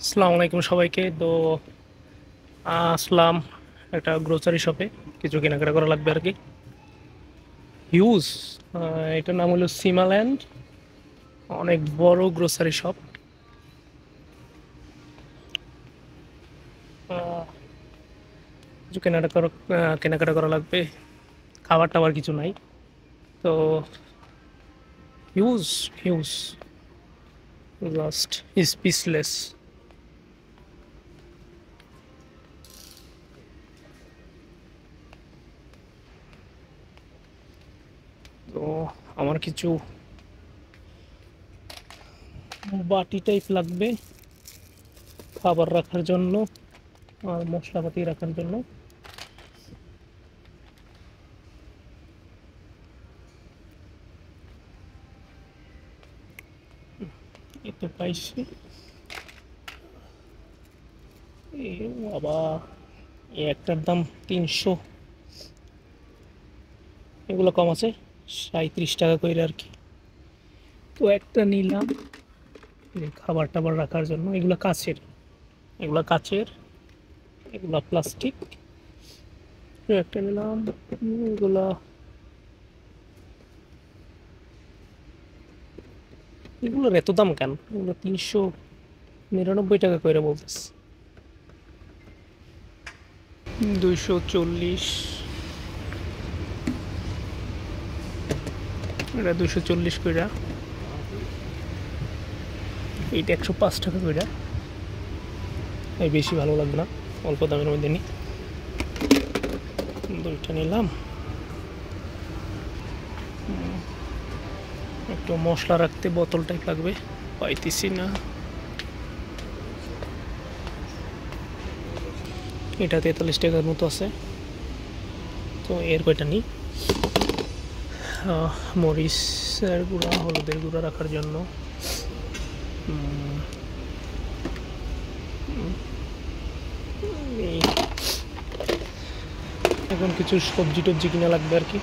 আসসালামু আলাইকুম সবাইকে। তো আসলাম একটা গ্রোসারি শপে, কিছু কেনাকাটা করা লাগবে আর কি। হিউজ, এটার নাম হলো সিমাল্যান্ড। অনেক বড় গ্রোসারি শপ। কিছু কেনাকাটা করা লাগবে। খাবার টাবার কিছু নাই তো। Huge, huge, just speechless. তো আমার কিছু বাটি টাইপ লাগবে খাবার রাখার জন্য আর মশলাপাতি রাখার জন্য। এতে পাইছি। এ বাবা, এই একটার দাম 300। এগুলো কম আছে, 37 টাকা করে আর কি। তো একটা নিলাম এই খাবার টাবার রাখার জন্য। এগুলো কাচের, এগুলো কাচের, এগুলো প্লাস্টিক। তো একটা নিলাম। এগুলা এগুলোর এত দাম কেন? এগুলো 399 টাকা করে বলতেছে। 240, এটা 240 করে। এইটা 105 টাকা করে। এই বেশি ভালো লাগবে না, অল্প দামের মধ্যে নিই। দুইটা নিলাম। একটু মশলা রাখতে বোতল টাইপ লাগবে, পাইতেছি না। এটা 43 টাকার মতো আছে। তো এর কয়টা নিই। মরিচের গুঁড়া, হলুদের গুঁড়া রাখার জন্য। এই এখন কিছু সবজি টবজি কিনা লাগবে আর কি।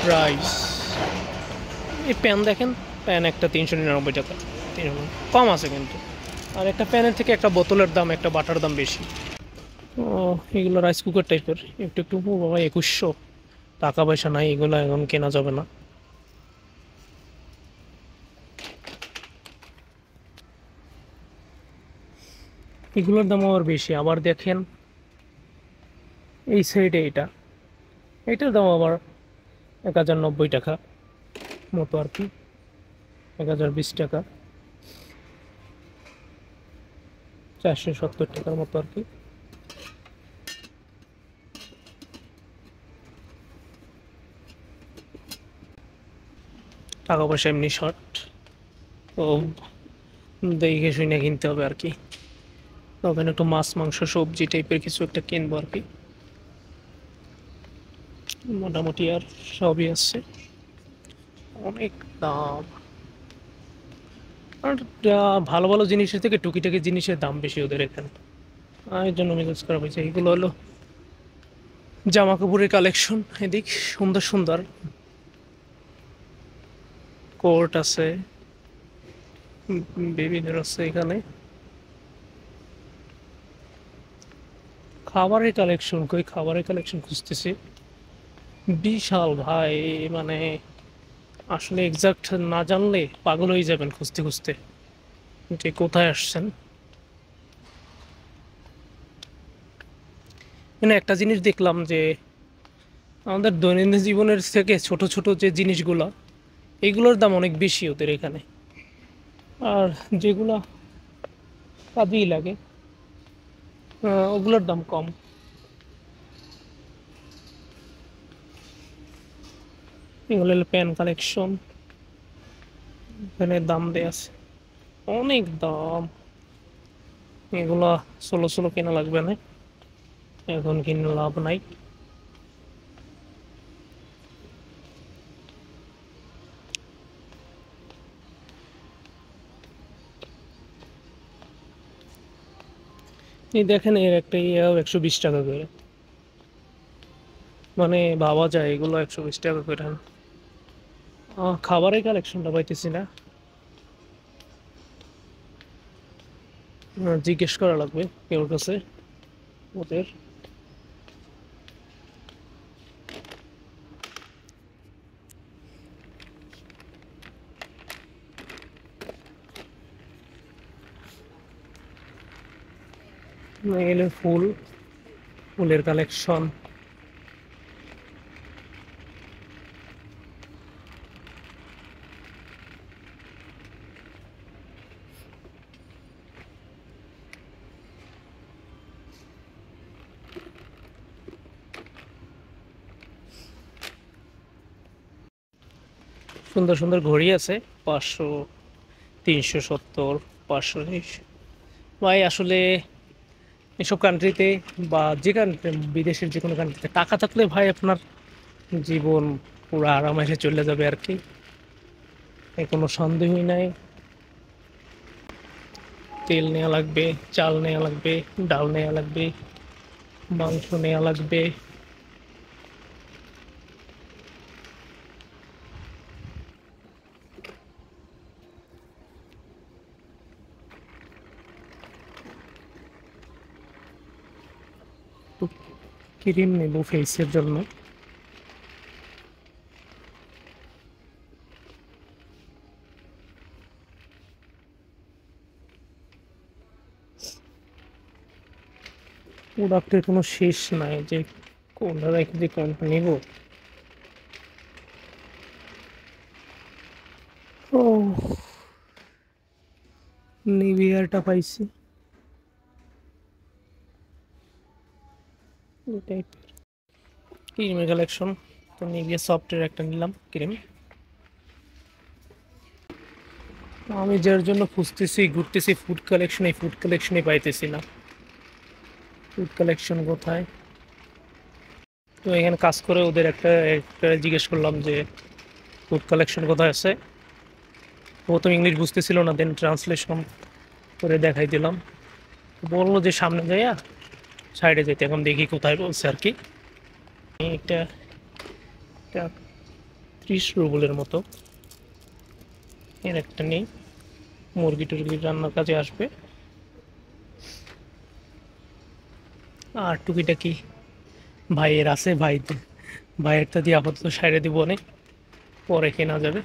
প্রাইস, এই প্যান দেখেন, প্যান একটা 399 টাকা। কম আছে কিন্তু। আর একটা প্যানের থেকে একটা বোতলের দাম, একটা বাটার দাম বেশি। ও, এগুলো রাইস কুকার টাইপের। একটু একটু, ও বাবা, 2100। টাকা পয়সা নাই, এগুলো এখন কেনা যাবে না। এগুলোর দাম আবার বেশি। আবার দেখেন এই সাইডে এটা, এটার দাম আবার 1090 টাকা মতো আর কি। 1020 টাকা, 470 টাকার মতো আর কি। টাকা পয়সা এমনি শর্ট, তো দেখে শুনে কিনতে হবে আর কি। তখন একটু মাছ মাংস সবজি টাইপের কিছু একটা কিনবো আর কি। মোটামুটি আর সবই আছে। অনেক দাম। আর ভালো ভালো জিনিসের থেকে টুকিটাকি জিনিসের দাম বেশি ওদের এখানে। এর জন্য মেজাজ খারাপ হয়েছে। এগুলো হলো জামা কাপড়ের কালেকশন। এদিক সুন্দর সুন্দর কোট আছে, বেবিদের আছে এখানে। খাবারের কালেকশন কই? খাবারের কালেকশন খুঁজতেছি। বিশাল ভাই, মানে আসলে এক্সাক্ট না জানলে পাগল হয়ে যাবেন খুঁজতে খুঁজতে যে কোথায় আসছেন। মানে একটা জিনিস দেখলাম যে আমাদের দৈনন্দিন জীবনের থেকে ছোট ছোট যে জিনিসগুলো, এগুলোর দাম অনেক বেশি ওদের এখানে। আর যেগুলা কাজেই লাগে, ওগুলোর দাম কম। এগুলো হলো প্যান কালেকশন। এখানে দাম দেয়া আছে, অনেক দাম। এগুলা ষোলো ষোলো কেনা লাগবে না, এখন কিনে লাভ নাই। এই দেখেন, এর একটা ইয়েও 120 টাকা করে। মানে ভাবা যায় এগুলো 120 টাকা করে। খাবারের কালেকশনটা পাইতেছি না। জিজ্ঞেস করা লাগবে কেউর কাছে ওদের। এগুলো ফুলের কালেকশন। সুন্দর সুন্দর ঘড়ি আছে, 500, 370, 520। ভাই আসলে এসব কান্ট্রিতে বা যে কান্ট্রি, বিদেশের যে কোনো কান্ট্রিতে টাকা থাকলে ভাই আপনার জীবন পুরো আরামাইসে চলে যাবে আর কি, এ কোনো সন্দেহই নাই। তেল নেওয়া লাগবে, চাল নেওয়া লাগবে, ডাল নেওয়া লাগবে, মাংস নেওয়া লাগবে। ক্রিম নেব ফেসের জন্য। প্রোডাক্টের কোনো শেষ নাই যে কোনটা রেখে দিয়ে কোনটা নিব। ও, নিভিয়ারটা পাইছি এই টাইপের ক্রিমের কালেকশন। তো নিভিয়া সফটের একটা নিলাম ক্রিম। আমি যার জন্য খুঁজতেছি ঘুরতেছি ফুড কালেকশন, এই ফুড কালেকশনই পাইতেছি না। ফুড কালেকশন কোথায়? তো এখানে কাজ করে ওদের একটা জিজ্ঞেস করলাম যে ফুড কালেকশন কোথায় আছে। ও তো ইংলিশ বুঝতেছিল না, দেন ট্রান্সলেশন করে দেখাই দিলাম। বললো যে সামনে যাইয়া সাইডে যেতে, এখন দেখি কোথায় বলছে আর কি। এটা এটা 30 রুবলের মতো। এর একটা নেই, মুরগি টুরগি রান্নার কাজে আসবে। আর টুকিটাকি ভাইয়ের আছে, ভাইয়েরটা দিয়ে আপাতত সাইডে দিব অনেক, পরে কেনা যাবে।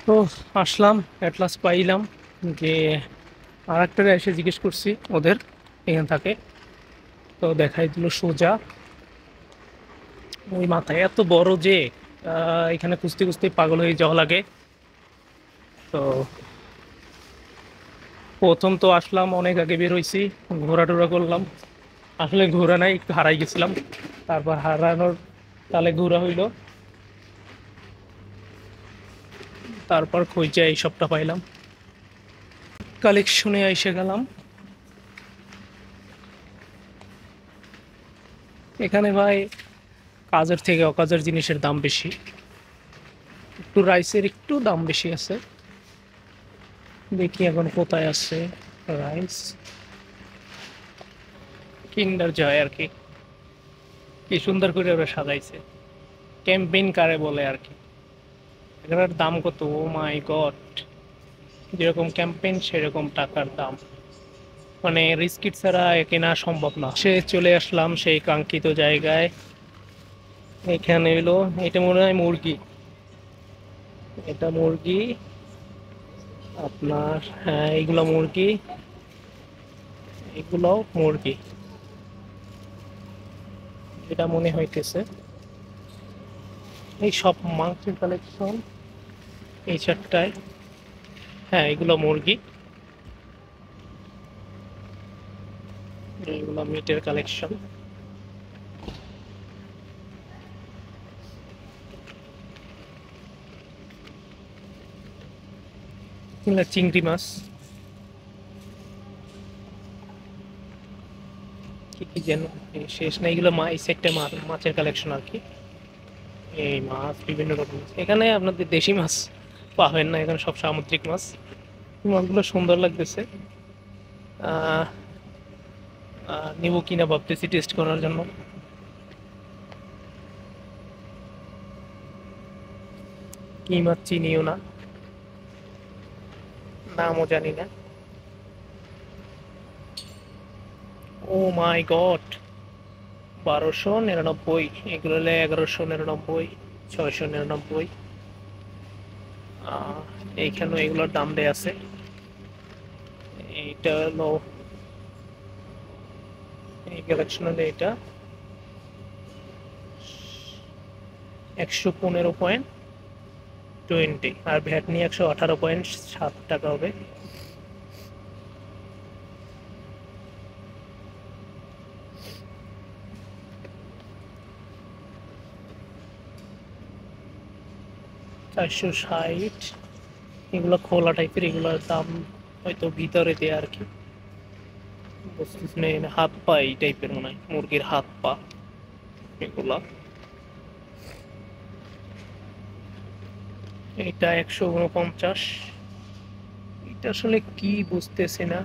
তো আসলাম, অ্যাটলাস পাইলাম যে আর একটা এসে জিজ্ঞেস করছি ওদের এখান থাকে, তো দেখাই দিল সোজা ওই মাথায়, এত বড় যে এখানে খুঁজতে খুঁজতে পাগল হয়ে যাওয়া লাগে। তো প্রথম তো আসলাম অনেক আগে বের হয়েছি, ঘোরাটোরা করলাম, আসলে ঘোরা নাই, একটু হারাই গেছিলাম। তারপর হারানোর তালে ঘোরা হইলো, তারপর খুঁজে এই সবটা পাইলাম, কালেকশনে এসে গেলাম। এখানে ভাই কাজের থেকে অকাজের জিনিসের দাম বেশি, একটু রাইসের একটু দাম বেশি আছে। দেখি এখন কোথায় আছে রাইস। কিন্ডার জয় আর কি, কি সুন্দর করে ওরা সাজাইছে, ক্যাম্পেইন কারে বলে আর কি। এটার দাম কত, ও মাই গড! যেরকম ক্যাম্পেইন সেরকম টাকার দাম, মানে রিস্কিট ছাড়া কেনা সম্ভব না। সে চলে আসলাম সেই কাঙ্ক্ষিত জায়গায়। এখানে এলো, এটা মনে হয় মুরগি, এটা মুরগি আপনার, হ্যাঁ এইগুলো মুরগি, এগুলোও মুরগি, এটা মনে হইতেছে। এই সব মাংসের কালেকশন এই চারটায়, হ্যাঁ এগুলো মুরগি, এগুলো মিটের কালেকশন। এগুলো চিংড়ি মাছ, কি কি যেন শেষ না, এগুলো এই সেটটা মাছের কালেকশন আর কি। এই মাছ বিভিন্ন রকম এখানে আপনাদের দেশি মাছ পাবেন না, এখানে সব সামুদ্রিক মাছ। মাছগুলো সুন্দর লাগতেছে, নিব কিনা ভাবতেছি টেস্ট করার জন্য। কি মাছ চিনিও না, নামও জানি না। ও মাই গড, 1299, এগুলো হলে 1199, 699। এইখানেও এগুলোর দাম দেয়া আছে। এইটা হলো, এই কালেকশন হলে এটা 115.20, আর ভ্যাট নিয়ে 118.7 টাকা হবে। $460, এগুলো খোলা টাইপের, এগুলোর দাম হয়তো ভিতরে দেয়া আর কি, বুঝতেছি না। হাত পা এই টাইপের মনে হয়, মুরগির হাত পা এগুলা। এটা 149, এটা আসলে কি বুঝতেছি না,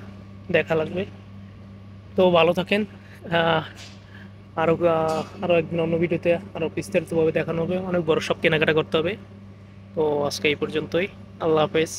দেখা লাগবে। তো ভালো থাকেন। আহ, আরো একদিন অন্য ভিডিওতে আরো বিস্তারিতভাবে দেখানো হবে, অনেক বড় সব কেনাকাটা করতে হবে। তো আজকে এই পর্যন্তই, আল্লাহ হাফেজ।